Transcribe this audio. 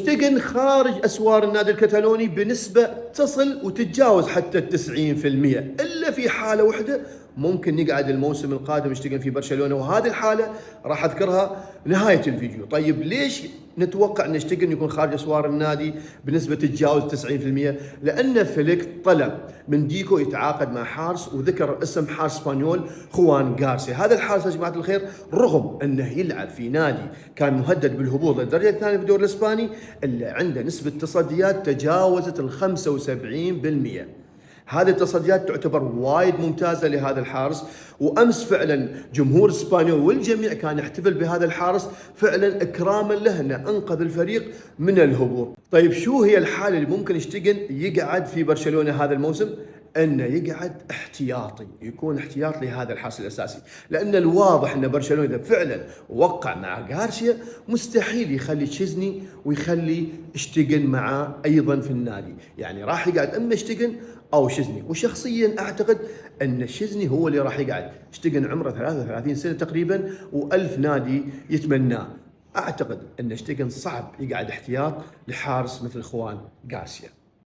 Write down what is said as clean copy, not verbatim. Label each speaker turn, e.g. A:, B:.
A: اشتيغن خارج أسوار النادي الكتالوني بنسبة تصل وتتجاوز حتى 90%، إلا في حالة واحدة ممكن يقعد الموسم القادم اشتيغن في برشلونة، وهذه الحالة راح أذكرها نهاية الفيديو. طيب ليش نتوقع أن اشتيغن يكون خارج أسوار النادي بنسبة تتجاوز 90%؟ لأن فليك طلب من ديكو يتعاقد مع حارس، وذكر اسم حارس اسبانيول خوان غارسيا. هذا الحارس يا جماعة الخير رغم أنه يلعب في نادي كان مهدد بالهبوط للدرجة الثانية في الدوري الإسباني، إلا عنده نسبة تصديات تجاوزت 75%. هذه التصديات تعتبر وايد ممتازة لهذا الحارس، وأمس فعلا جمهور اسبانيول والجميع كان يحتفل بهذا الحارس فعلا إكراما له أنه أنقذ الفريق من الهبوط. طيب شو هي الحالة اللي ممكن اشتيغن يقعد في برشلونة هذا الموسم؟ انه يقعد احتياطي، يكون احتياط لهذا الحارس الاساسي، لان الواضح ان برشلونه اذا فعلا وقع مع غارسيا مستحيل يخلي تشيزني ويخلي اشتيغن معاه ايضا في النادي، يعني راح يقعد اما اشتيغن او شيزني. وشخصيا اعتقد ان شيزني هو اللي راح يقعد. اشتيغن عمره 33 سنه تقريبا، و1000 نادي يتمناه. اعتقد ان اشتيغن صعب يقعد احتياط لحارس مثل خوان غارسيا.